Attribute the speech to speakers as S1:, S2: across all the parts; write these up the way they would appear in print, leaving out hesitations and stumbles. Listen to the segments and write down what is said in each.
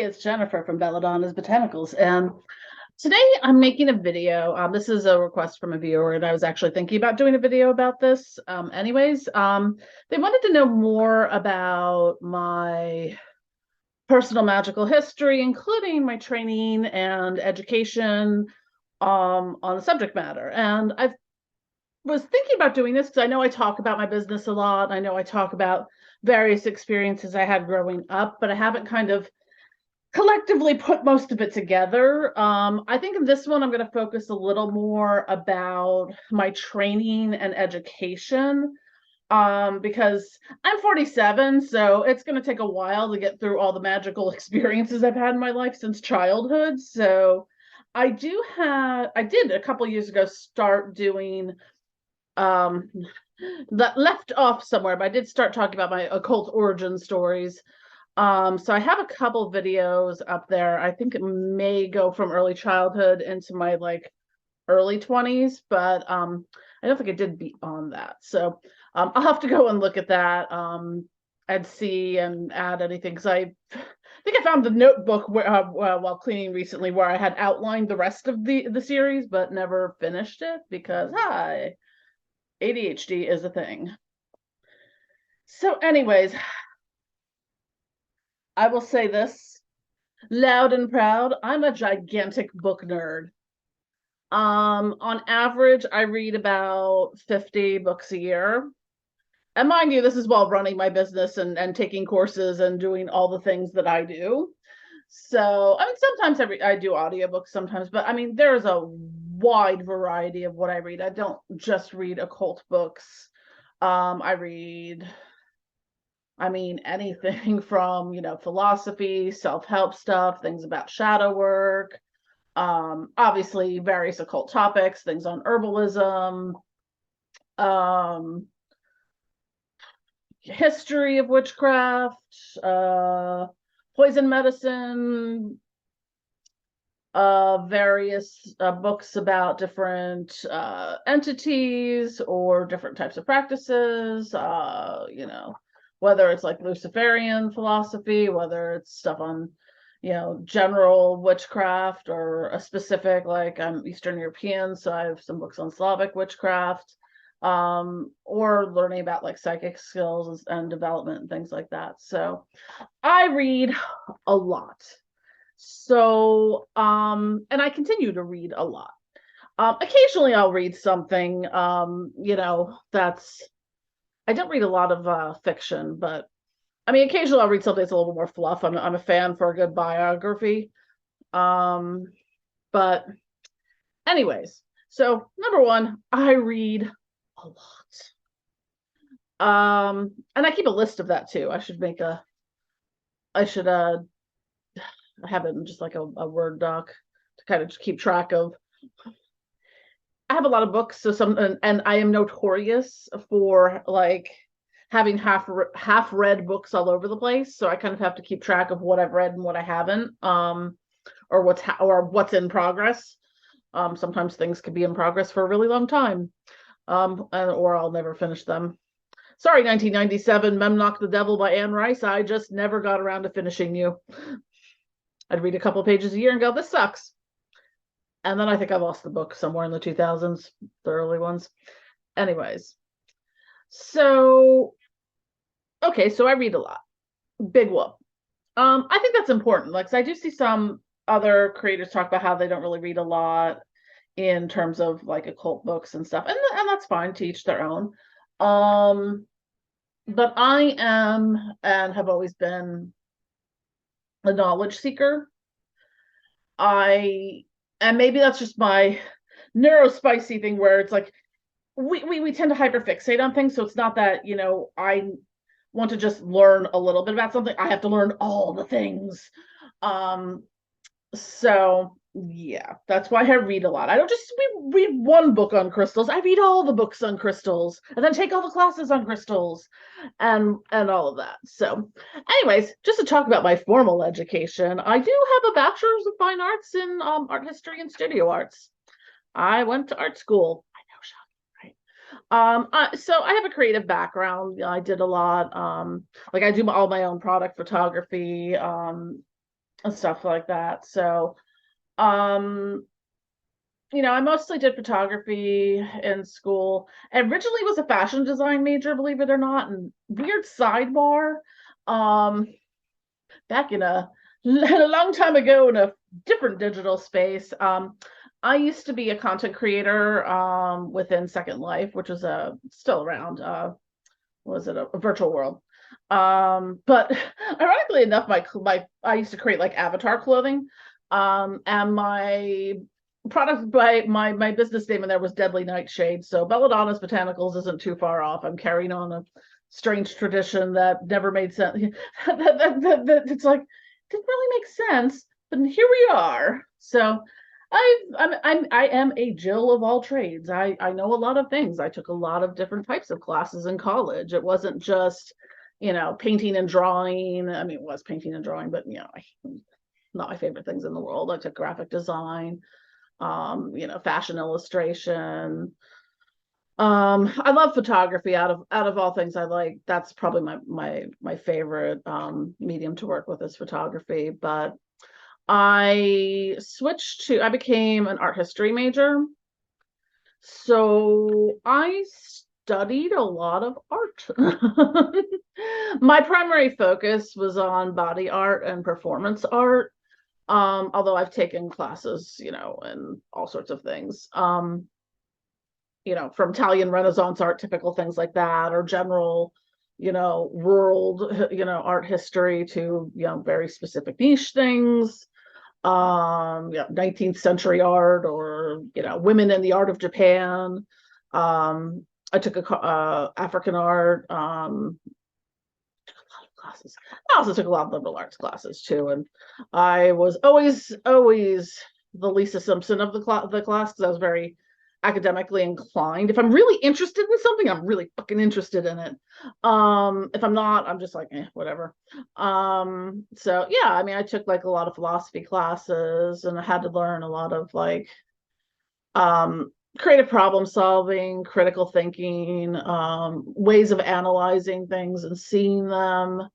S1: It's Jennifer from Belladonna's Botanicals, and today I'm making a video. This is a request from a viewer, and I was actually thinking about doing a video about this. They wanted to know more about my personal magical history, including my training and education on the subject matter. And I was thinking about doing this because I know I talk about my business a lot. I know I talk about various experiences I had growing up, but I haven't kind of collectively put most of it together. I think in this one, I'm going to focus a little more about my training and education because I'm 47, so it's going to take a while to get through all the magical experiences I've had in my life since childhood. So I did a couple years ago start doing um, that left off somewhere, but I did start talking about my occult origin stories. So I have a couple videos up there. I think it may go from early childhood into my like early 20s, but I don't think I did beyond that. So I'll have to go and look at that and see and add anything because I think I found the notebook while cleaning recently where I had outlined the rest of the series, but never finished it because hi, ADHD is a thing. So, anyways, I will say this loud and proud. I'm a gigantic book nerd. On average, I read about 50 books a year. And mind you, this is while running my business and taking courses and doing all the things that I do. So, I mean, sometimes I do audiobooks sometimes, but I mean, there's a wide variety of what I read. I don't just read occult books. I read anything from, philosophy, self-help stuff, things about shadow work, obviously various occult topics, things on herbalism, um, history of witchcraft, poison medicine, various books about different entities or different types of practices, whether it's like Luciferian philosophy, whether it's stuff on, general witchcraft or a specific, like I'm Eastern European, so I have some books on Slavic witchcraft, or learning about like psychic skills and development and things like that. So I read a lot. So, and I continue to read a lot. Occasionally I'll read something, I don't read a lot of fiction, but I mean, occasionally I'll read something that's a little more fluff. I'm a fan for a good biography. Um, but anyways, so number one, I read a lot. And I keep a list of that too. I should have it in just like a Word doc to kind of keep track of. I have a lot of books, so and I am notorious for like having half read books all over the place. So I kind of have to keep track of what I've read and what I haven't, or what's in progress. Sometimes things could be in progress for a really long time, or I'll never finish them. Sorry, 1997, Memnoch the Devil by Anne Rice. I just never got around to finishing you. I'd read a couple pages a year and go, this sucks. And then I think I lost the book somewhere in the 2000s, the early ones. Anyways, so, okay, so I read a lot. Big whoop. I think that's important. Like, 'cause I do see some other creators talk about how they don't really read a lot in terms of like occult books and stuff. And that's fine, to each their own. But I am and have always been a knowledge seeker. And maybe that's just my neurospicy thing where it's like we tend to hyperfixate on things. So it's not that, I want to just learn a little bit about something. I have to learn all the things. So yeah, that's why I read a lot. I don't just read one book on crystals. I read all the books on crystals and then take all the classes on crystals and all of that. So anyways, just to talk about my formal education, I do have a bachelor's of fine arts in art history and studio arts. I went to art school. I know, shocking, right? So I have a creative background. I did a lot. Like I do all my own product photography. and stuff like that. So, um, I mostly did photography in school. I originally was a fashion design major, believe it or not. And weird sidebar, um, back in a long time ago in a different digital space, I used to be a content creator within Second Life, which is still around. Was it a virtual world? But ironically enough, my I used to create like avatar clothing, and my product by my business name in there was Deadly Nightshade. So Belladonna's Botanicals isn't too far off. I'm carrying on a strange tradition that never made sense. It's like didn't really make sense, but here we are. So I am a Jill of all trades. I know a lot of things. I took a lot of different types of classes in college. It wasn't just, painting and drawing. I mean, it was painting and drawing, but not my favorite things in the world. I took graphic design, fashion illustration. I love photography. Out of all things I like, that's probably my favorite medium to work with is photography. But I became an art history major. So I studied a lot of art. My primary focus was on body art and performance art. Although I've taken classes, and all sorts of things. From Italian Renaissance art, typical things like that, or general, world, art history to, very specific niche things. 19th century art, or women in the art of Japan. I took African art, classes. I also took a lot of liberal arts classes too, and I was always the Lisa Simpson of the class because I was very academically inclined. If I'm really interested in something, I'm really fucking interested in it. If I'm not, I'm just like, whatever. So yeah, I mean, I took like a lot of philosophy classes, and I had to learn a lot of like creative problem solving, critical thinking, ways of analyzing things and seeing them.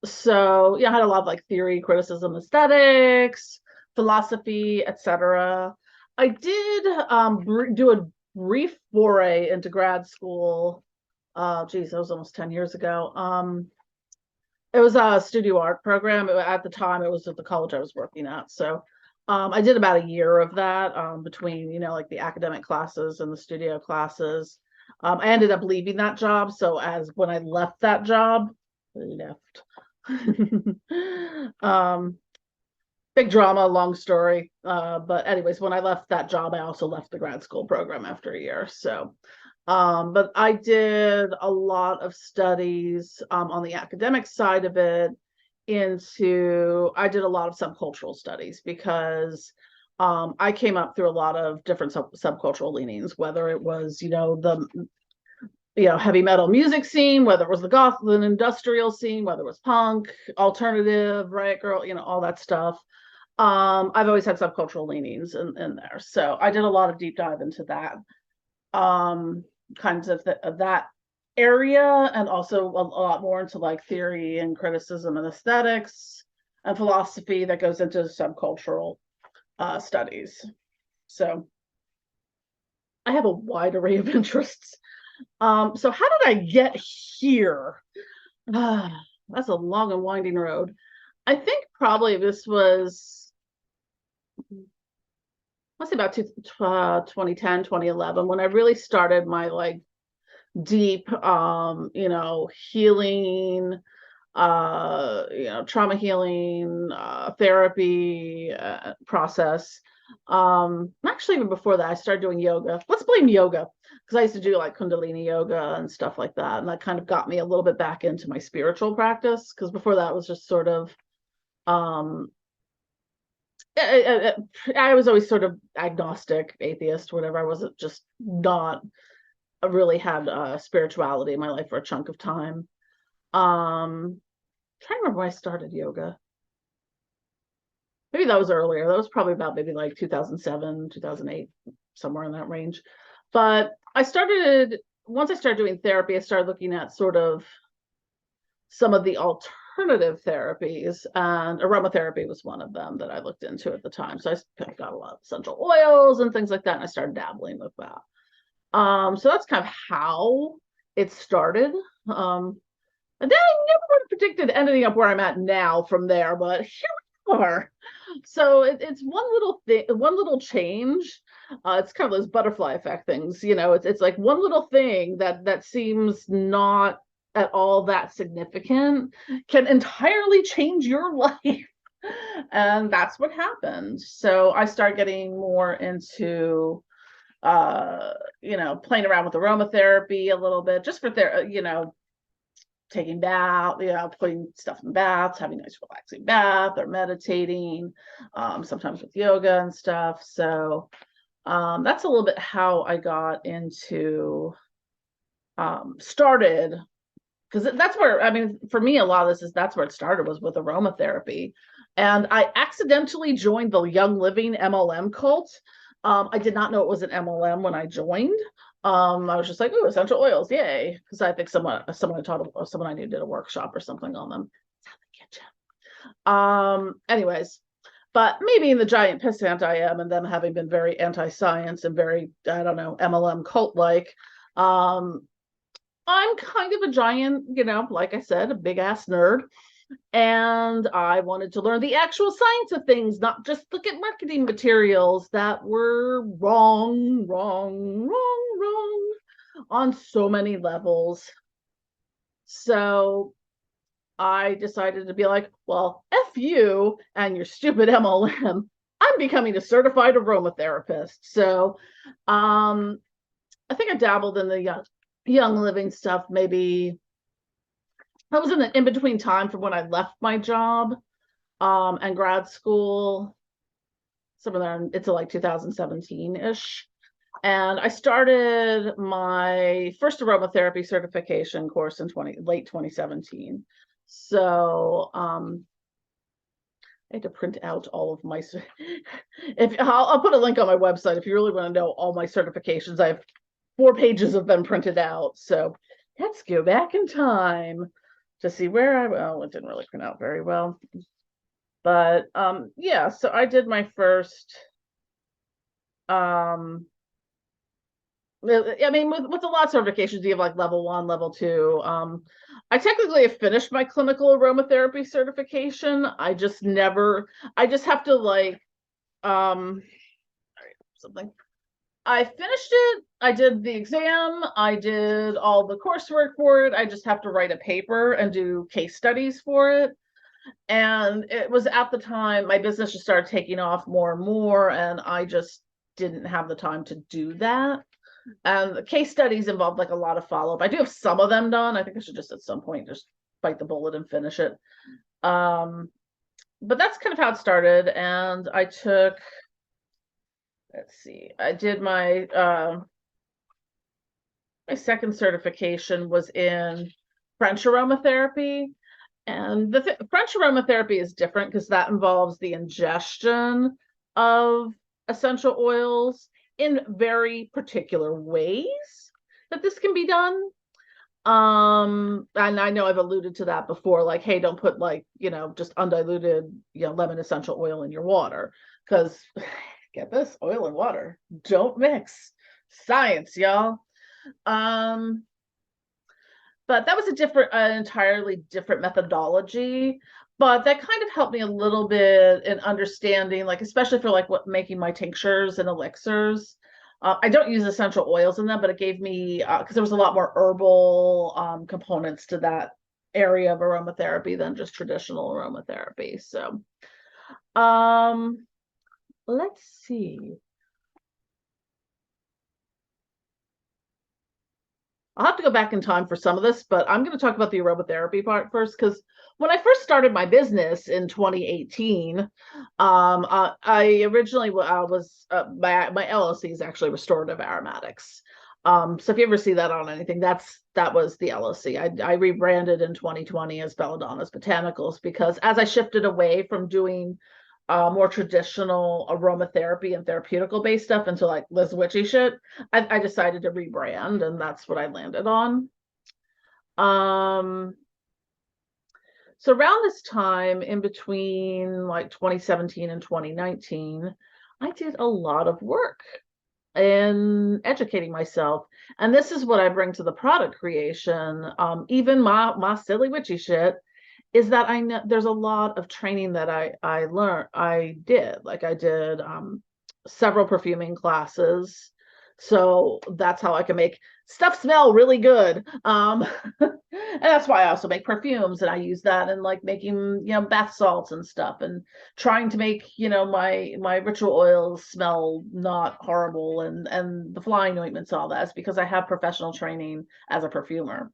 S1: So yeah, I had a lot of like theory, criticism, aesthetics, philosophy, etc. I did do a brief foray into grad school. Geez, that was almost 10 years ago. It was a studio art program. At the time, it was at the college I was working at. So I did about a year of that between, like the academic classes and the studio classes. I ended up leaving that job. So when I left that job, I left. Big drama, long story. But anyways, when I left that job, I also left the grad school program after a year. So, but I did a lot of studies on the academic side of it. I did a lot of subcultural studies because I came up through a lot of different subcultural leanings, whether it was, the heavy metal music scene, whether it was the goth and industrial scene, whether it was punk, alternative, riot girl, all that stuff. I've always had subcultural leanings in there. So I did a lot of deep dive into that kinds of that area, and also a lot more into like theory and criticism and aesthetics and philosophy that goes into subcultural studies. So I have a wide array of interests. So how did I get here? That's a long and winding road. I think probably this was, let's say about 2010, 2011, when I really started my like deep, healing, trauma healing, therapy process. Actually, even before that, I started doing yoga. Let's blame yoga, because I used to do like Kundalini yoga and stuff like that. And that kind of got me a little bit back into my spiritual practice, because before that was just sort of, I was always sort of agnostic, atheist, whatever. I wasn't just not really had spirituality in my life for a chunk of time. Trying to remember when I started yoga. Maybe that was earlier. That was probably about maybe like 2007, 2008, somewhere in that range. But once I started doing therapy, I started looking at sort of some of the alternative therapies, and aromatherapy was one of them that I looked into at the time. So I got a lot of essential oils and things like that, and I started dabbling with that. So that's kind of how it started. And then I never would have predicted ending up where I'm at now from there, but here we are. So it's one little thing, one little change. It's kind of those butterfly effect things, you know. It's like one little thing that seems not at all that significant can entirely change your life. And that's what happened. So I started getting more into playing around with aromatherapy a little bit, just for taking bath, putting stuff in baths, having a nice relaxing bath, or meditating, sometimes with yoga and stuff. So that's a little bit how I got into started, because that's where, I mean, for me, a lot of this is, that's where it started, was with aromatherapy. And I accidentally joined the Young Living MLM cult. I did not know it was an MLM when I joined. I was just like, "Ooh, essential oils, yay!" Because I think someone I knew did a workshop or something on them. It's out the kitchen. Anyways, but me being the giant pissant I am, and them having been very anti-science and very, I don't know, MLM cult-like, I'm kind of a giant, like I said, a big ass nerd. And I wanted to learn the actual science of things, not just look at marketing materials that were wrong on so many levels. So I decided to be like, well, F you and your stupid MLM. I'm becoming a certified aromatherapist. So I think I dabbled in the Young Living stuff. Maybe that was in the in-between time from when I left my job and grad school, somewhere there, it's like 2017-ish. And I started my first aromatherapy certification course in late 2017. So I had to print out all of my, I'll put a link on my website if you really want to know all my certifications. I have 4 pages of them printed out. So let's go back in time to see where well, it didn't really print out very well. But yeah, so I did my first I mean, with a lot of certifications, you have like level 1, level 2. I technically have finished my clinical aromatherapy certification. I just have to like something. I finished it. I did the exam. I did all the coursework for it. I just have to write a paper and do case studies for it. And it was at the time my business just started taking off more and more, and I just didn't have the time to do that. And the case studies involved like a lot of follow-up. I do have some of them done. I think I should just at some point just bite the bullet and finish it. But that's kind of how it started. And I took, let's see, I did my my second certification was in French aromatherapy. And the French aromatherapy is different because that involves the ingestion of essential oils in very particular ways that this can be done. And I know I've alluded to that before, like, hey, don't put like, just undiluted, lemon essential oil in your water, because get this, oil and water don't mix. Science, y'all. But that was an entirely different methodology. But that kind of helped me a little bit in understanding, like, especially for like making my tinctures and elixirs. I don't use essential oils in them, but it gave me, because there was a lot more herbal components to that area of aromatherapy than just traditional aromatherapy. So let's see. I'll have to go back in time for some of this, but I'm going to talk about the aromatherapy part first, because when I first started my business in 2018, I originally was my LLC is actually Restorative Aromatics. So if you ever see that on anything, that was the LLC. I rebranded in 2020 as Belladonna's Botanicals, because as I shifted away from doing more traditional aromatherapy and therapeutical based stuff into like Liz Witchy shit, I decided to rebrand, and that's what I landed on. So around this time, in between like 2017 and 2019, I did a lot of work in educating myself. And this is what I bring to the product creation. Even my silly witchy shit is that I know there's a lot of training that I learned. I did several perfuming classes, so that's how I can make stuff smell really good. And that's why I also make perfumes, and I use that in like making bath salts and stuff, and trying to make my ritual oils smell not horrible, and the flying ointments, all that is because I have professional training as a perfumer.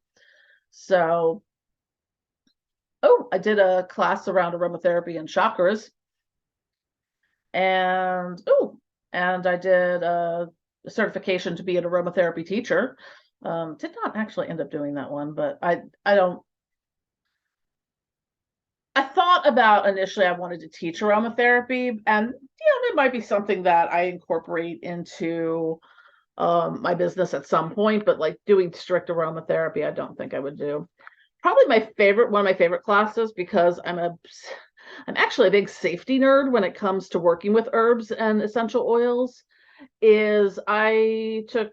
S1: So I did a class around aromatherapy and chakras, and I did a certification to be an aromatherapy teacher. Did not actually end up doing that one, but I don't. I thought about initially I wanted to teach aromatherapy, and it might be something that I incorporate into my business at some point, but like doing strict aromatherapy, I don't think I would do. Probably one of my favorite classes, because I'm actually a big safety nerd when it comes to working with herbs and essential oils, is I took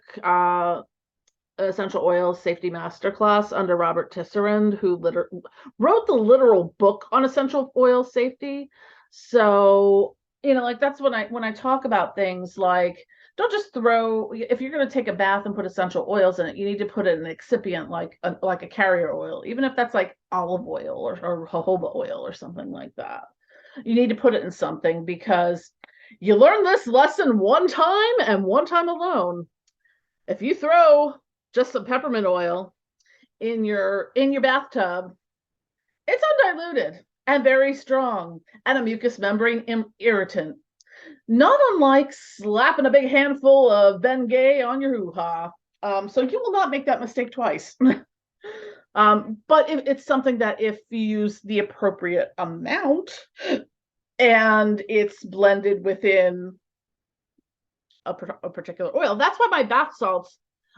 S1: essential oils safety masterclass under Robert Tisserand, who wrote the literal book on essential oil safety. So, like that's when I talk about things like, don't just throw, if you're going to take a bath and put essential oils in it, you need to put it in an excipient like a carrier oil, even if that's like olive oil or jojoba oil or something like that. You need to put it in something, because you learn this lesson one time and one time alone. If you throw just some peppermint oil in your bathtub, it's undiluted and very strong and a mucous membrane irritant, not unlike slapping a big handful of Bengay on your hoo-ha. So you will not make that mistake twice. But it's something that if you use the appropriate amount and it's blended within a particular oil, that's why my bath salts,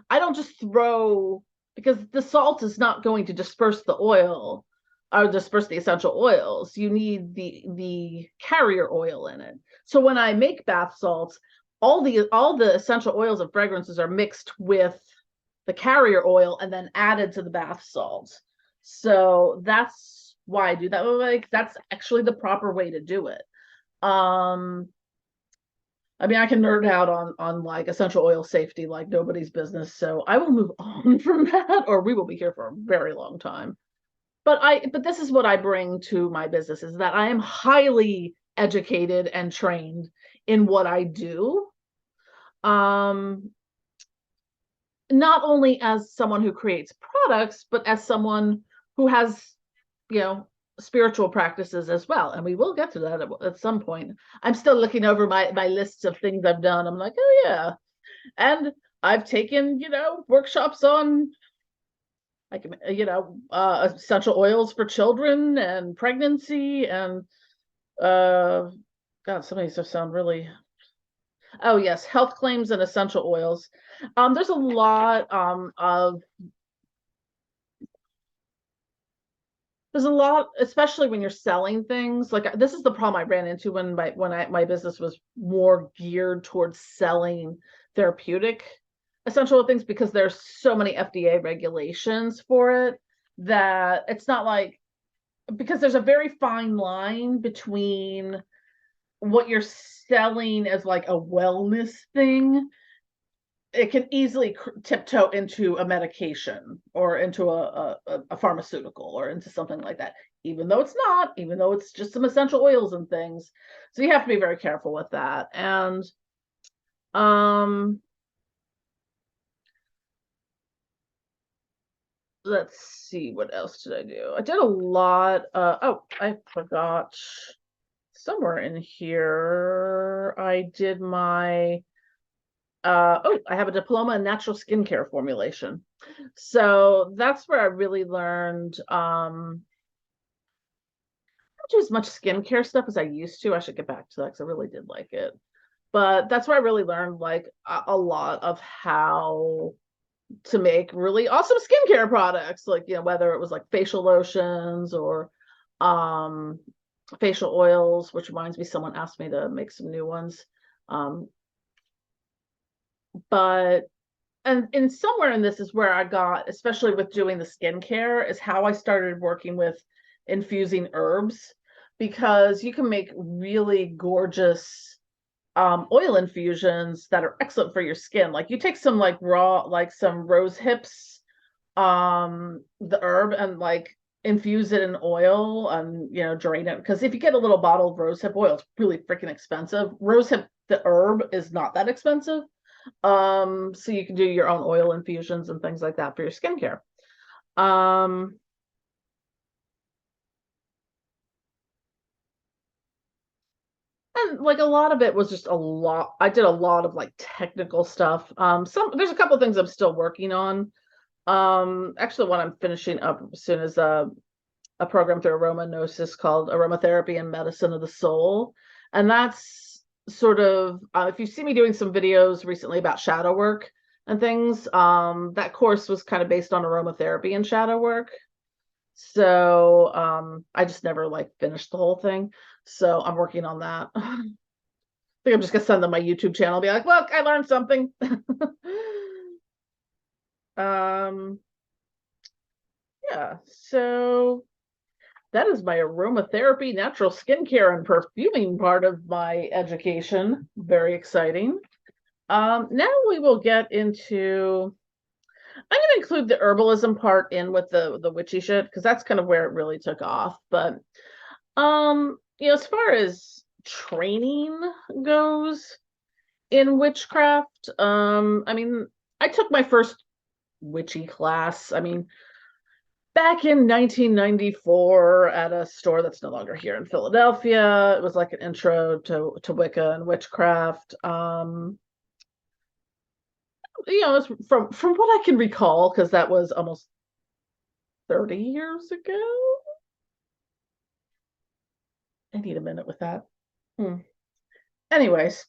S1: I don't just throw, because the salt is not going to disperse the oil or disperse the essential oils. You need the carrier oil in it. So when I make bath salts, all the essential oils and fragrances are mixed with the carrier oil and then added to the bath salts. So that's why I do that. Like, that's actually the proper way to do it. I mean, I can nerd out on like essential oil safety like nobody's business. So I will move on from that, or we will be here for a very long time. But this is what I bring to my business, is that I am highly educated and trained in what I do. Not only as someone who creates products, but as someone who has, spiritual practices as well. And we will get to that at some point. I'm still looking over my lists of things I've done. I'm like, oh yeah. And I've taken, workshops on like, essential oils for children and pregnancy and, God, some of these sound really, oh yes, health claims and essential oils. There's a lot especially when you're selling things. Like, this is the problem I ran into when my business was more geared towards selling therapeutic essential things, because there's so many FDA regulations for it, that it's not like, because there's a very fine line between what you're selling as like a wellness thing. It can easily tiptoe into a medication or into a pharmaceutical or into something like that, even though it's not, even though it's just some essential oils and things. So you have to be very careful with that. And let's see, what else did I do? I did a lot. I forgot somewhere in here. I did my I have a diploma in natural skincare formulation. So that's where I really learned not do as much skincare stuff as I used to. I should get back to that because I really did like it. But that's where I really learned like a lot of how to make really awesome skincare products, like, whether it was like facial lotions or um, facial oils, which reminds me, someone asked me to make some new ones. Um, but and somewhere in this is where I got, especially with doing the skincare, is how I started working with infusing herbs, because you can make really gorgeous oil infusions that are excellent for your skin. Like you take some like raw, like some rose hips, the herb, and like infuse it in oil and drain it. Because if you get a little bottle of rose hip oil, it's really freaking expensive. Rose hip, the herb, is not that expensive. So you can do your own oil infusions and things like that for your skincare. Um, and like a lot of it was just a lot. I did a lot of like technical stuff. There's a couple of things I'm still working on. Actually, what I'm finishing up soon is a program through Aromagnosis called Aromatherapy and Medicine of the Soul. And that's sort of, if you see me doing some videos recently about shadow work and things, that course was kind of based on aromatherapy and shadow work. So I just never like finished the whole thing. So I'm working on that. I think I'm just gonna send them my YouTube channel, be like, look, I learned something. um, yeah, so that is my aromatherapy, natural skincare, and perfuming part of my education. Very exciting. Now we will get into, I'm going to include the herbalism part in with the witchy shit, because that's kind of where it really took off. But as far as training goes in witchcraft, I mean, I took my first witchy class. I mean, back in 1994 at a store that's no longer here in Philadelphia. It was like an intro to Wicca and witchcraft. It's from what I can recall, because that was almost 30 years ago. I need a minute with that. Anyways,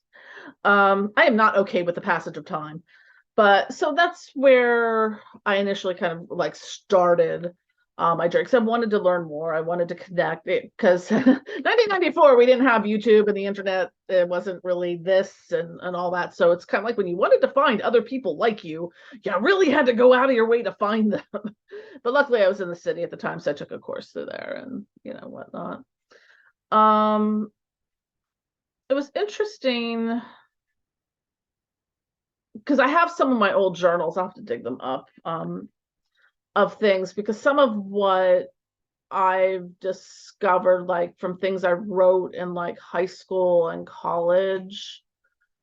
S1: I am not okay with the passage of time. But so that's where I initially kind of like started my journey, because I wanted to learn more. I wanted to connect it, because 1994, we didn't have YouTube and the internet. It wasn't really this and all that. So it's kind of like when you wanted to find other people like you really had to go out of your way to find them. But luckily I was in the city at the time, so I took a course through there and whatnot. It was interesting because I have some of my old journals. I'll have to dig them up, of things, because some of what I've discovered, like from things I wrote in like high school and college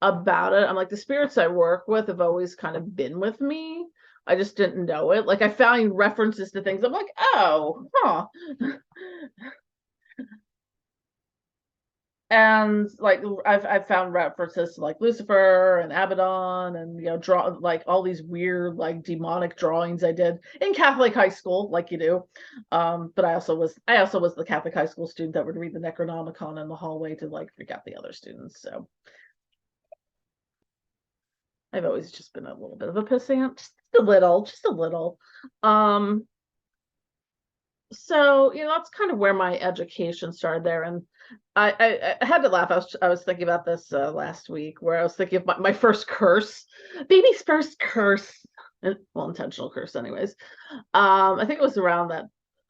S1: about it, I'm like, the spirits I work with have always kind of been with me. I just didn't know it. Like I found references to things. I'm like, oh, huh. And like I've found references to like Lucifer and Abaddon, and draw like all these weird like demonic drawings I did in Catholic high school, like you do. But I also was the Catholic high school student that would read the Necronomicon in the hallway to like freak out the other students. So I've always just been a little bit of a pissant, just a little, just a little. Um, so that's kind of where my education started there. And I had to laugh. I was thinking about this last week, where I was thinking of my first curse, baby's first curse, well, intentional curse anyways. I think it was around that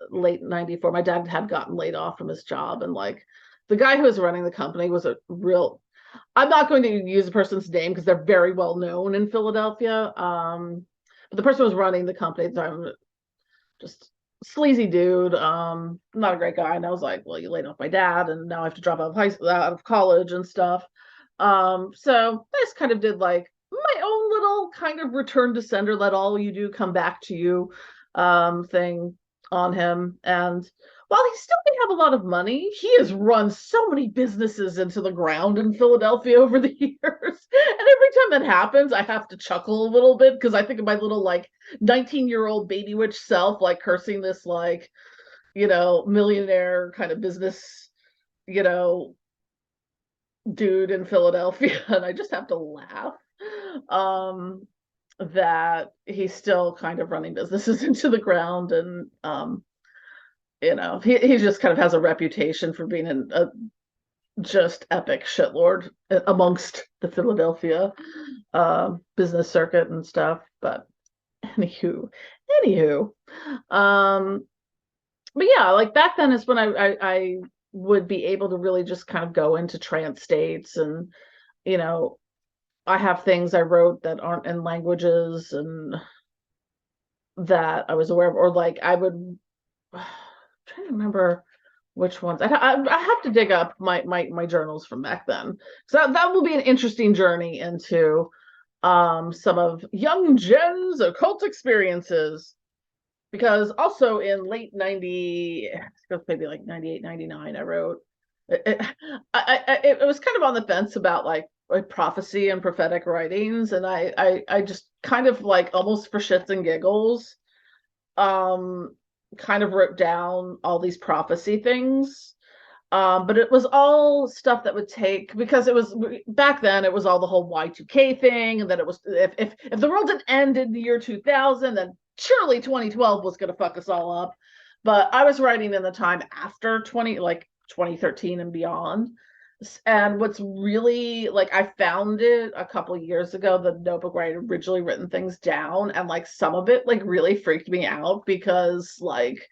S1: late 94. My dad had gotten laid off from his job, and like the guy who was running the company was a real, I'm not going to use the person's name because they're very well known in Philadelphia. But the person who was running the company at the time, just sleazy dude, not a great guy. And I was like, well, you laid off my dad, and now I have to drop out of college and stuff. So I just kind of did like my own little kind of return to sender, let all you do come back to you thing on him. And while he still may have a lot of money, he has run so many businesses into the ground in Philadelphia over the years. And every time that happens, I have to chuckle a little bit, because I think of my little like 19-year-old baby witch self, like cursing this like, millionaire kind of business, you know, dude in Philadelphia. And I just have to laugh. That he's still kind of running businesses into the ground, and he just kind of has a reputation for being a just epic shitlord amongst the Philadelphia business circuit and stuff. But anywho, um, but yeah, like back then is when I would be able to really just kind of go into trance states, and you know, I have things I wrote that aren't in languages and that I was aware of, or like I would I'm trying to remember which ones. I have to dig up my journals from back then. So that will be an interesting journey into some of young Jen's occult experiences. Because also in late 90, maybe like 98, 99, I wrote it was kind of on the fence about like prophecy and prophetic writings, and I just kind of like almost for shits and giggles um kind of wrote down all these prophecy things. But it was all stuff that would take, because it was back then, it was all the whole Y2K thing, and that it was if the world didn't end in the year 2000, then surely 2012 was going to fuck us all up. But I was writing in the time after 2013 and beyond. And what's really like, I found it a couple of years ago, the notebook where I had originally written things down, and like some of it like really freaked me out, because like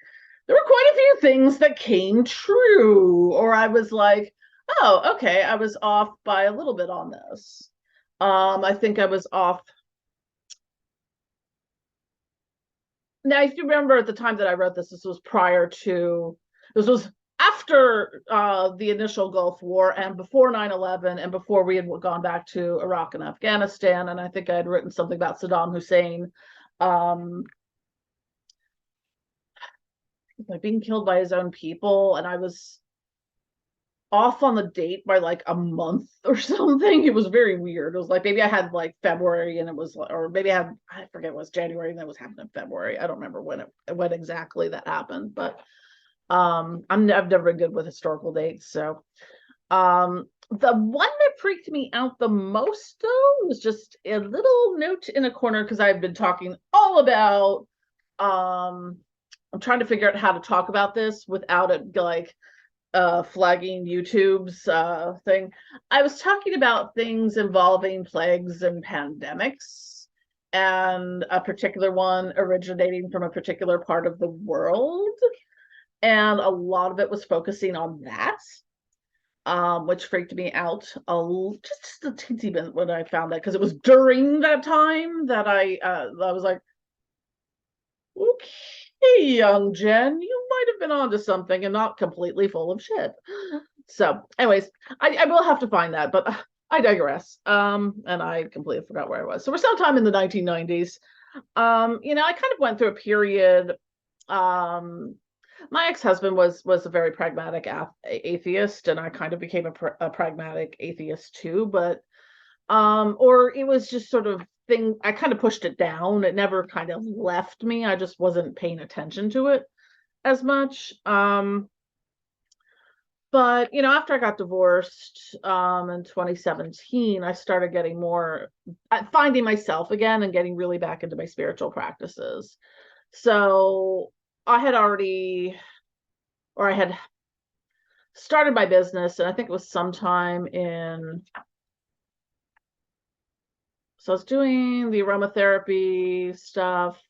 S1: there were quite a few things that came true, or I was like, oh, okay, I was off by a little bit on this. I think I was off. Now, if you remember at the time that I wrote this, this was after the initial Gulf War and before 9/11, and before we had gone back to Iraq and Afghanistan. And I think I had written something about Saddam Hussein like being killed by his own people, and I was off on the date by like a month or something. It was very weird. It was like maybe I had like February, and it was, or maybe I forget, it was January and then it was happening in February. I don't remember when exactly that happened, but I've never been good with historical dates. So the one that freaked me out the most though was just a little note in a corner, because I've been talking all about I'm trying to figure out how to talk about this without it like flagging YouTube's thing. I was talking about things involving plagues and pandemics, and a particular one originating from a particular part of the world. And a lot of it was focusing on that, which freaked me out just a teensy bit when I found that, because it was during that time that I was like, okay, young Jen, you might have been onto something and not completely full of shit. So, anyways, I will have to find that, but I digress. And I completely forgot where I was. So we're sometime in the 1990s. I kind of went through a period. My ex-husband was a very pragmatic atheist, and I kind of became a pragmatic atheist too. But or it was just sort of thing, I kind of pushed it down. It never kind of left me. I just wasn't paying attention to it as much. But after I got divorced in 2017, I started getting more finding myself again and getting really back into my spiritual practices. So I had started my business, and I think it was sometime in So I was doing the aromatherapy stuff,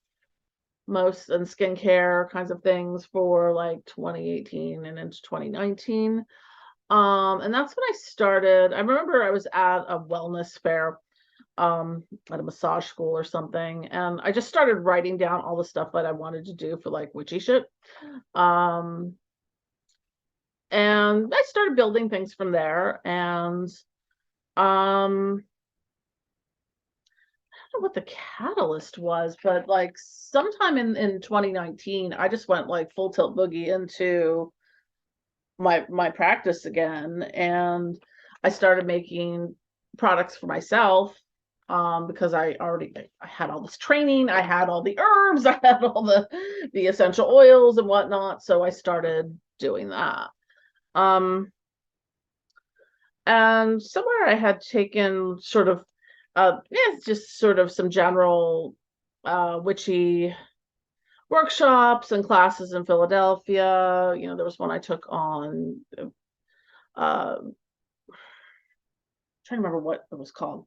S1: most and skincare kinds of things for like 2018 and into 2019. And that's when I started. I remember I was at a wellness fair, at a massage school or something, and I just started writing down all the stuff that I wanted to do for like witchy shit. And I started building things from there. And know what the catalyst was, but like sometime in 2019, I just went like full tilt boogie into my practice again, and I started making products for myself, because I had all this training, I had all the herbs, I had all the essential oils and whatnot, so I started doing that. And somewhere I had taken sort of just sort of some general witchy workshops and classes in Philadelphia. There was one I took on, trying to remember what it was called.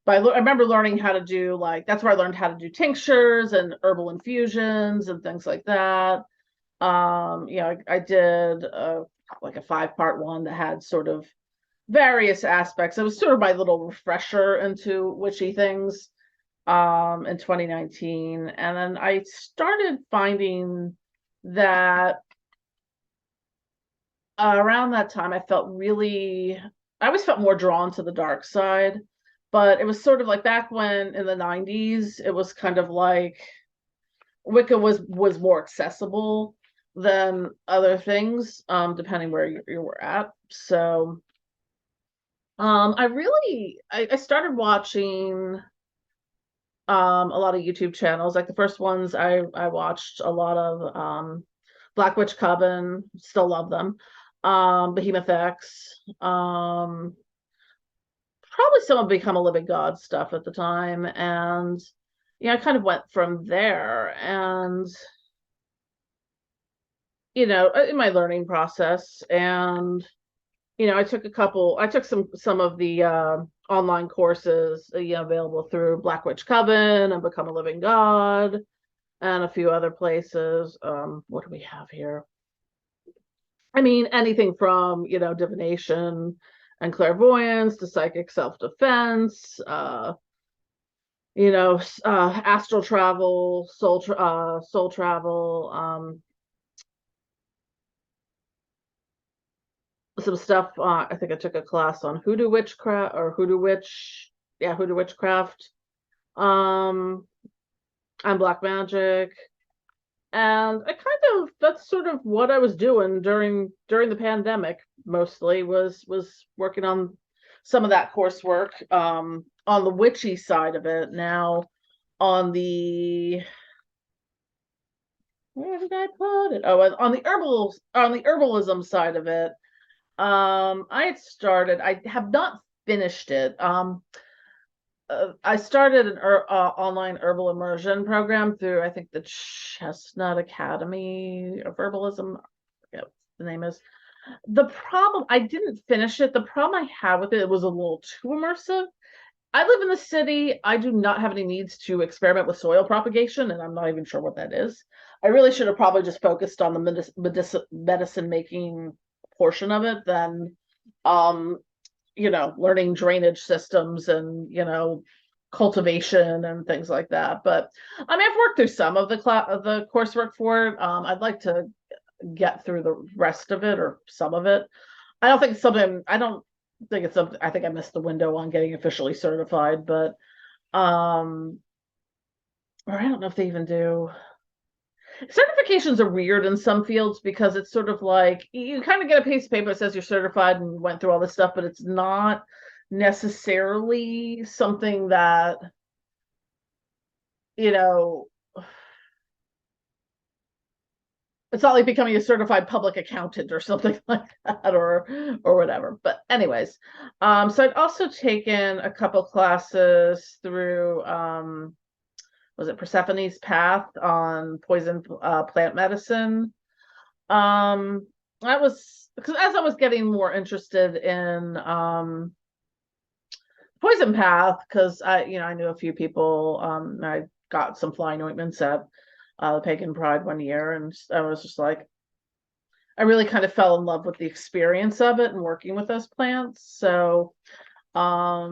S1: But I remember learning how to do, like, that's where I learned how to do tinctures and herbal infusions and things like that. I did like a 5-part one that had sort of various aspects. It was sort of my little refresher into witchy things in 2019. And then I started finding that around that time I always felt more drawn to the dark side. But it was sort of like back when in the 90s, it was kind of like Wicca was more accessible than other things, depending where you were at. So I started watching a lot of YouTube channels. Like the first ones I watched a lot of Black Witch Coven, still love them. Behemoth X, probably some of Become a Living God stuff at the time. And I kind of went from there. And in my learning process, and I took some of the online courses available through Black Witch Coven and Become a Living God and a few other places. What do we have here? I mean, anything from divination and clairvoyance to psychic self-defense, astral travel, soul travel, some stuff. I think I took a class on hoodoo witchcraft hoodoo witchcraft, and black magic. And that's sort of what I was doing during the pandemic. Mostly was working on some of that coursework, on the witchy side of it. Now on the, where did I put it? Oh, on the herbalism side of it. I have not finished it. I started an online herbal immersion program through, I think, the Chestnut Academy of Herbalism. I forget what the name is. The problem, I didn't finish it. The problem I had with it was a little too immersive. I live in the city. I do not have any needs to experiment with soil propagation, and I'm not even sure what that is. I really should have probably just focused on the medicine making portion of it than learning drainage systems and cultivation and things like that. But I mean, I've worked through some of the coursework for it. I'd like to get through the rest of it or some of it. I don't think it's something I think I missed the window on getting officially certified, but or I don't know if they even do. Certifications are weird in some fields because it's sort of like you kind of get a piece of paper that says you're certified and went through all this stuff, but it's not necessarily something that it's not like becoming a certified public accountant or something like that, or whatever. But anyways, so I'd also taken a couple classes through was it Persephone's Path on poison plant medicine. That was because as I was getting more interested in poison path, because I knew a few people. I got some flying ointments at the Pagan Pride one year, and I was just like, I really kind of fell in love with the experience of it and working with those plants. So I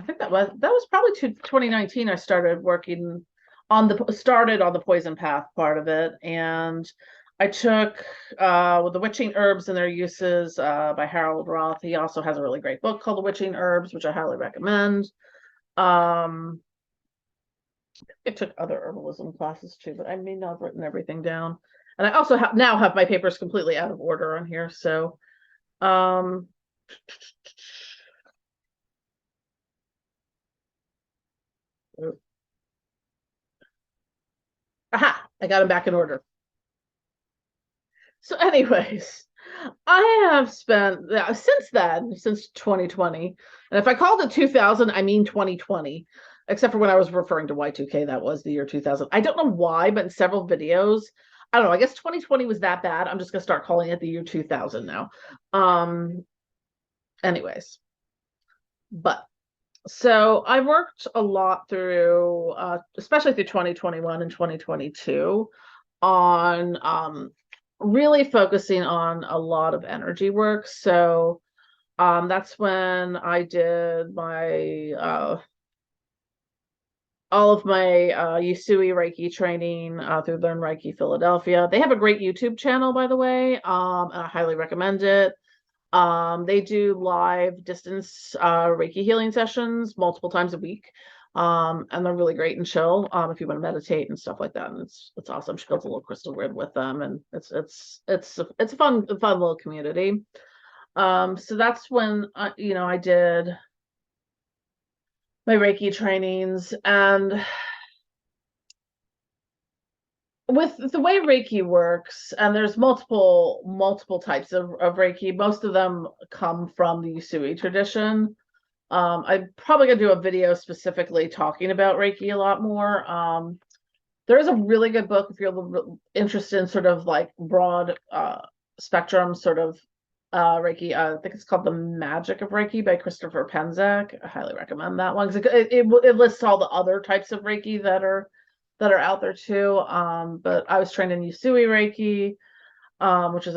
S1: think that was probably 2019. I started working on the poison path part of it, and I took with the witching herbs and their uses by Harold Roth. He also has a really great book called The Witching Herbs, which I highly recommend. I took other herbalism classes too, but I may not have written everything down. And I also now have my papers completely out of order on here. So, aha, I got them back in order. So anyways, I have spent since 2020, and if I called it 2000, I mean 2020. except for when I was referring to Y2K, that was the year 2000. I don't know why, but in several videos, I don't know, I guess 2020 was that bad. I'm just gonna start calling it the year 2000 now. Anyways, but so I worked a lot through, especially through 2021 and 2022, on really focusing on a lot of energy work. So that's when I did my all of my Usui Reiki training through Learn Reiki Philadelphia. They have a great YouTube channel, by the way, and I highly recommend it. They do live distance Reiki healing sessions multiple times a week. And they're really great and chill if you want to meditate and stuff like that. And it's awesome. She built a little crystal grid with them, and it's a fun little community. So that's when I did my Reiki trainings, and with the way Reiki works, and there's multiple types of Reiki. Most of them come from the Usui tradition. I'm probably gonna do a video specifically talking about Reiki a lot more. There is a really good book if you're interested in sort of like broad spectrum sort of Reiki. I think it's called The Magic of Reiki by Christopher Penzak. I highly recommend that one because it lists all the other types of Reiki that are out there too. But I was trained in Usui Reiki, which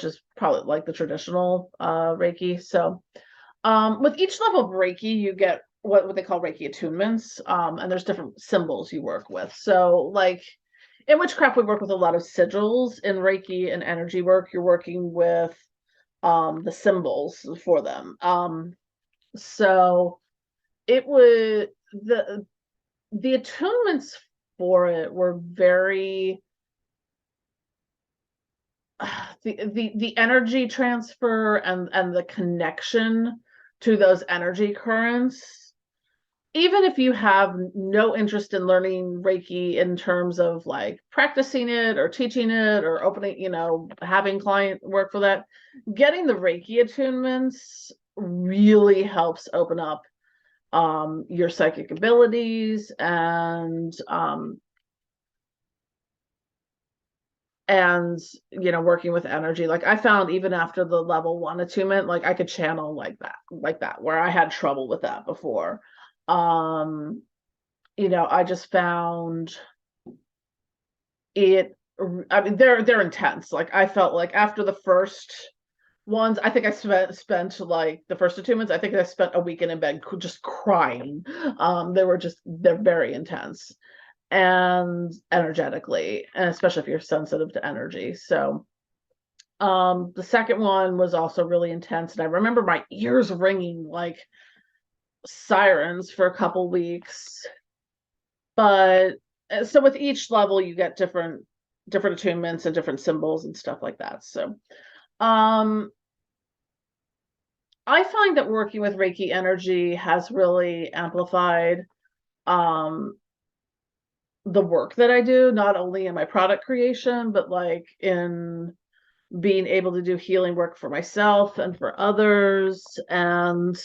S1: is probably like the traditional Reiki. So with each level of Reiki, you get what they call Reiki attunements, and there's different symbols you work with. So like in witchcraft, we work with a lot of sigils. In Reiki and energy work, you're working with the symbols for them. So it was the attunements for it were very the energy transfer and the connection to those energy currents. Even if you have no interest in learning Reiki in terms of like practicing it or teaching it or opening, having client work for that, getting the Reiki attunements really helps open up your psychic abilities and working with energy. Like I found even after the level 1 attunement, like I could channel like that where I had trouble with that before. I just found it, I mean, they're intense. Like I felt like after the first ones, I think I spent like the first attunements, I think I spent a weekend in bed just crying. They're very intense and energetically, and especially if you're sensitive to energy. So the second one was also really intense, and I remember my ears ringing like sirens for a couple weeks. But so with each level you get different attunements and different symbols and stuff like that. So I find that working with Reiki energy has really amplified the work that I do, not only in my product creation, but like in being able to do healing work for myself and for others. And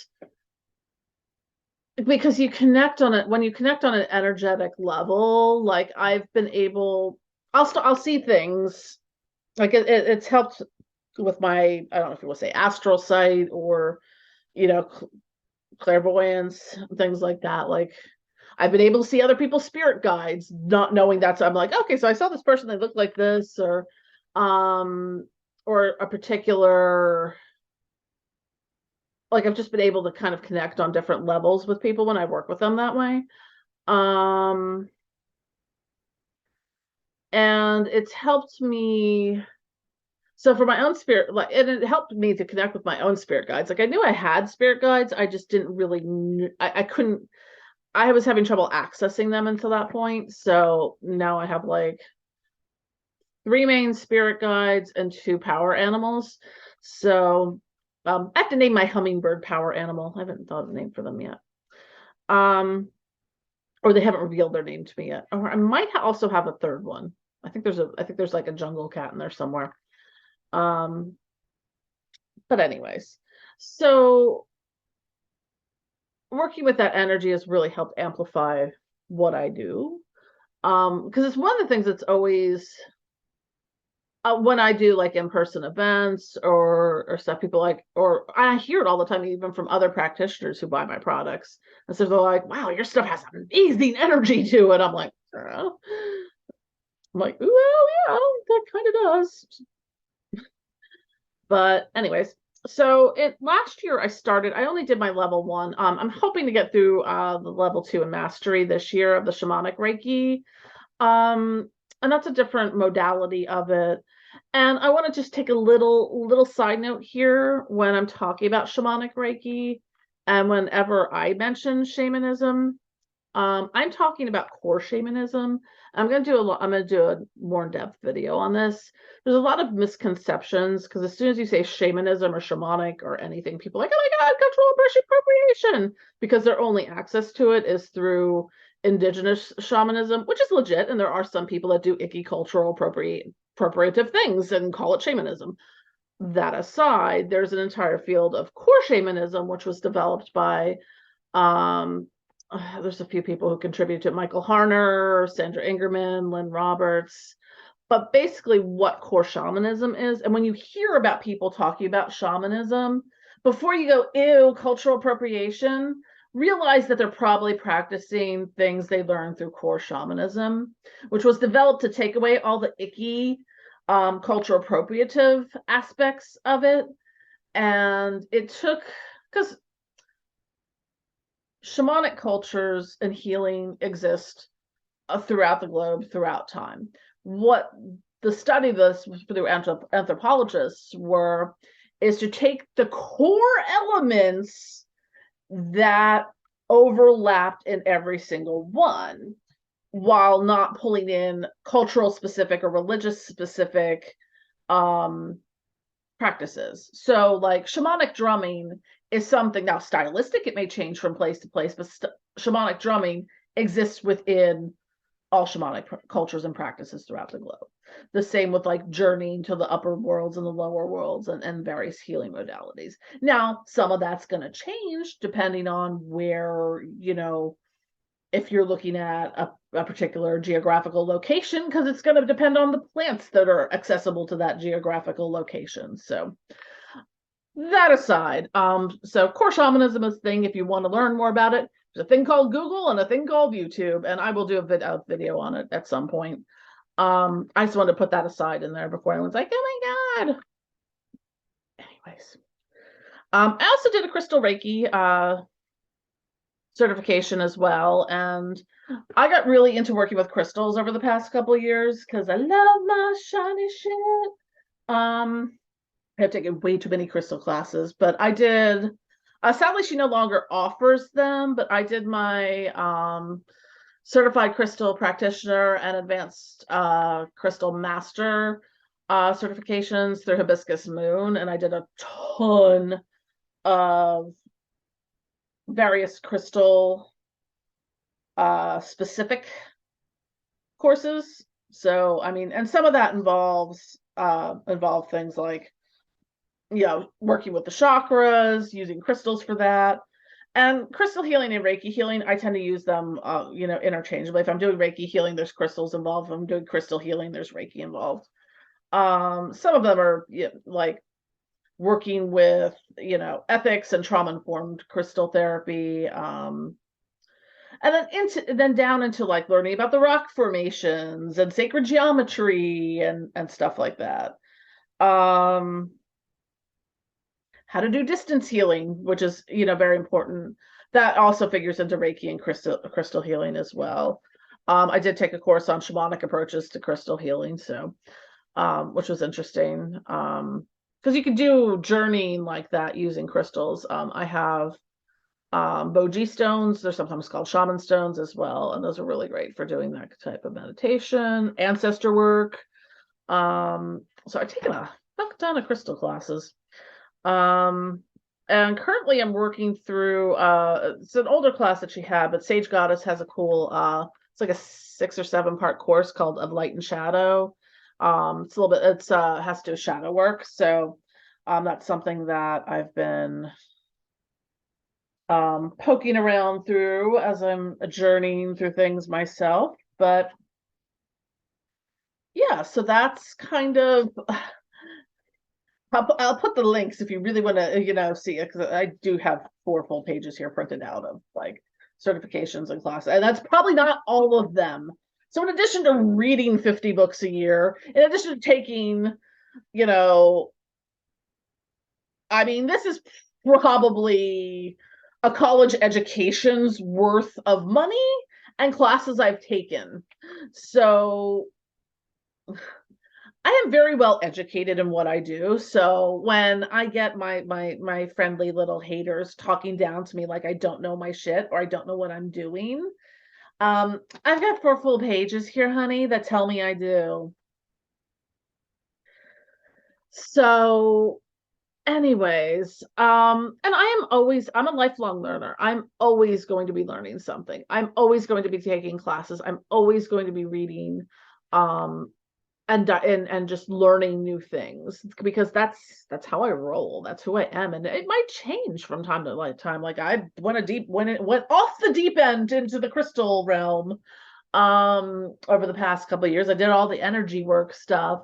S1: because you connect on it, when you connect on an energetic level, like I've been able, I'll see things like it's helped with my, I don't know if you want to say astral sight or, clairvoyance, things like that. Like I've been able to see other people's spirit guides, not knowing that. So I'm like, okay, so I saw this person, they look like this, or a particular, like I've just been able to kind of connect on different levels with people when I work with them that way. And it's helped me. So for my own spirit, like, and it helped me to connect with my own spirit guides. Like I knew I had spirit guides, I just didn't really, I couldn't, I was having trouble accessing them until that point. So now I have like 3 main spirit guides and 2 power animals. So I have to name my hummingbird power animal. I haven't thought of a name for them yet. Or they haven't revealed their name to me yet. Or I might also have a third one. I think there's like a jungle cat in there somewhere. But anyways, so working with that energy has really helped amplify what I do. Because it's one of the things that's always when I do like in-person events or stuff, people like, or I hear it all the time, even from other practitioners who buy my products. And so they're like, wow, your stuff has amazing energy to it. I'm like, well, yeah, that kind of does. But anyways, so last year I only did my level 1. I'm hoping to get through the level 2 in mastery this year of the shamanic Reiki. And that's a different modality of it. And I want to just take a little side note here when I'm talking about shamanic Reiki, and whenever I mention shamanism, I'm talking about core shamanism. I'm going to do a more in-depth video on this. There's a lot of misconceptions because as soon as you say shamanism or shamanic or anything, people are like, oh my God, cultural appropriation, because their only access to it is through indigenous shamanism, which is legit. And there are some people that do icky cultural appropriative things and call it shamanism. That aside, there's an entire field of core shamanism, which was developed by there's a few people who contribute to it: Michael Harner, Sandra Ingerman, Lynn Roberts. But basically what core shamanism is, and when you hear about people talking about shamanism, before you go, ew, cultural appropriation, realize that they're probably practicing things they learned through core shamanism, which was developed to take away all the icky cultural appropriative aspects of it. And it took, because shamanic cultures and healing exist throughout the globe, throughout time. What the study of this through anthropologists is to take the core elements that overlapped in every single one, while not pulling in cultural specific or religious specific practices. So like shamanic drumming is something, now stylistic, it may change from place to place, but shamanic drumming exists within all shamanic cultures and practices throughout the globe. The same with like journeying to the upper worlds and the lower worlds and various healing modalities. Now, some of that's going to change depending on where, if you're looking at a particular geographical location, because it's going to depend on the plants that are accessible to that geographical location. So that aside, so core shamanism is a thing. If you want to learn more about it, there's a thing called Google and a thing called YouTube, and I will do a video on it at some point. I just wanted to put that aside in there before anyone's like, oh my God. Anyways, I also did a crystal Reiki certification as well, and I got really into working with crystals over the past couple of years because I love my shiny shit. I've taken way too many crystal classes, but I did. Sadly, she no longer offers them, but I did my certified crystal practitioner and advanced crystal master certifications through Hibiscus Moon, and I did a ton of various crystal specific courses. So, I mean, and some of that involve things like, working with the chakras, using crystals for that. And crystal healing and Reiki healing, I tend to use them, interchangeably. If I'm doing Reiki healing, there's crystals involved. If I'm doing crystal healing, there's Reiki involved. Some of them are like working with, ethics and trauma-informed crystal therapy. And then down into like learning about the rock formations and sacred geometry and stuff like that. How to do distance healing, which is, very important. That also figures into Reiki and crystal healing as well. I did take a course on shamanic approaches to crystal healing, so which was interesting. Because you could do journeying like that using crystals. I have Boji stones. They're sometimes called shaman stones as well, and those are really great for doing that type of meditation, ancestor work. So I've taken a ton of crystal classes. And currently I'm working through it's an older class that she had, but Sage Goddess has a cool it's like a 6 or 7 part course called Of Light and Shadow. It's a little bit, has to do with shadow work, so that's something that I've been poking around through as I'm journeying through things myself. But yeah, so that's kind of I'll put the links if you really want to, see it, because I do have 4 full pages here printed out of like certifications and classes, and that's probably not all of them. So in addition to reading 50 books a year, in addition to taking, this is probably a college education's worth of money and classes I've taken. So I am very well educated in what I do. So when I get my friendly little haters talking down to me like I don't know my shit or I don't know what I'm doing, I've got 4 full pages here, honey, that tell me I do. So anyways, and I'm a lifelong learner. I'm always going to be learning something. I'm always going to be taking classes. I'm always going to be reading, um, and just learning new things, because that's how I roll. That's who I am, and it might change from time to time. Like I went off the deep end into the crystal realm, over the past couple of years. I did all the energy work stuff.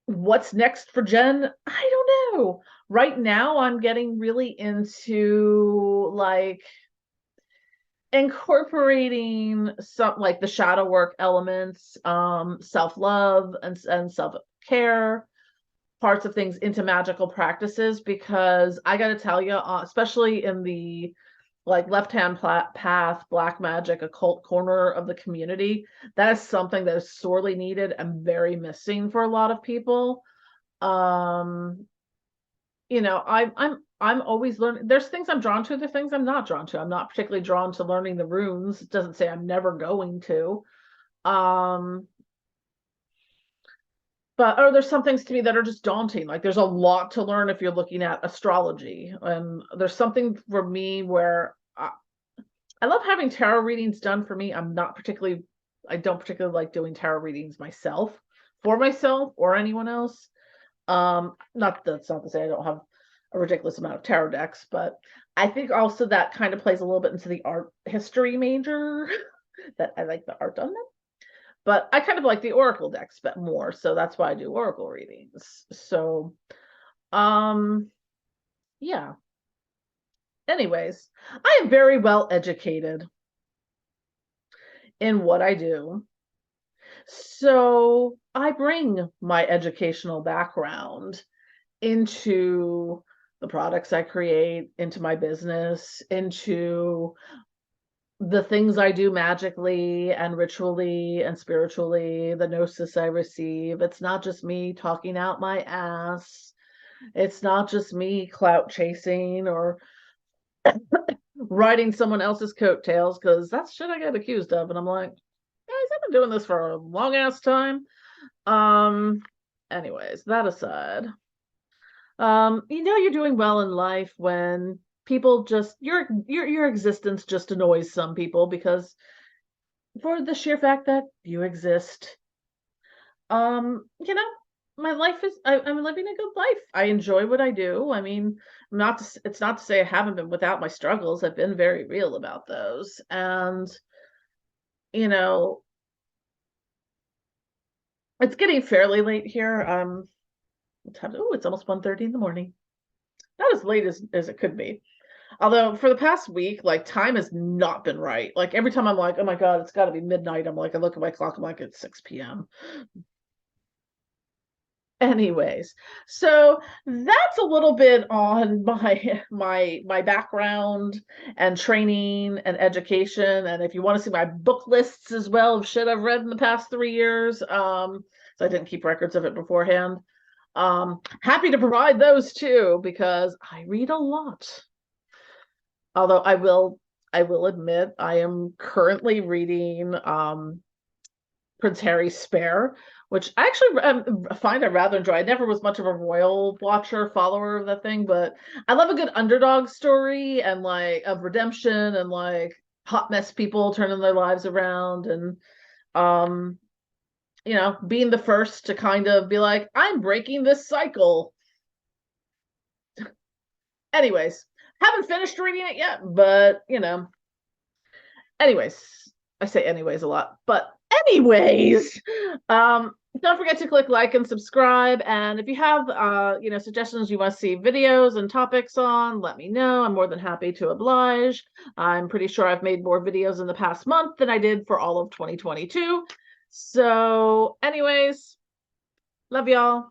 S1: What's next for Jen? I don't know. Right now, I'm getting really into like incorporating some like the shadow work elements, self-love and self-care parts of things into magical practices, because I got to tell you, especially in the like left-hand path, black magic, occult corner of the community, that is something that is sorely needed and very missing for a lot of people. um I'm always learning. There's things I'm drawn to, there's things I'm not drawn to. I'm not particularly drawn to learning the runes. It doesn't say I'm never going to. um but there's some things to me that are just daunting. Like there's a lot to learn if you're looking at astrology, and there's something for me where I love having tarot readings done for me. I don't particularly like doing tarot readings myself, for myself or anyone else. Not that's not to say I don't have a ridiculous amount of tarot decks, but I think also that kind of plays a little bit into the art history major that I like the art on them. But I kind of like the oracle decks but more, so that's why I do oracle readings. So, yeah. Anyways, I am very well educated in what I do. So I bring my educational background into the products I create, into my business, into the things I do magically and ritually and spiritually, the gnosis I receive. It's not just me talking out my ass. It's not just me clout chasing or riding someone else's coattails, because that's shit I get accused of. And I'm like, guys, I've been doing this for a long ass time. Um, anyways, that aside, you're doing well in life when people just your existence just annoys some people, because for the sheer fact that you exist. You know, my life is I'm living a good life. I enjoy what I do. I mean, it's not to say I haven't been without my struggles. I've been very real about those. And you know, it's getting fairly late here. What time? Oh, it's almost 1:30 in the morning. Not as late as it could be. Although for the past week, like time has not been right. Like every time I'm like, oh my God, it's got to be midnight. I'm like, I look at my clock, I'm like, it's 6 p.m. Anyways, so that's a little bit on my background and training and education. And if you want to see my book lists as well of shit I've read in the past 3 years, so I didn't keep records of it beforehand. Happy to provide those too, because I read a lot. Although I will admit I am currently reading Prince Harry's Spare, which I actually find I rather enjoy. I never was much of a royal watcher, follower of that thing, but I love a good underdog story and like of redemption and like hot mess people turning their lives around, and um being the first to kind of be like, I'm breaking this cycle. Anyways, Haven't finished reading it yet, but anyways, I say anyways a lot, but anyways, don't forget to click like and subscribe. And if you have, suggestions you want to see videos and topics on, let me know. I'm more than happy to oblige. I'm pretty sure I've made more videos in the past month than I did for all of 2022. So anyways, love y'all.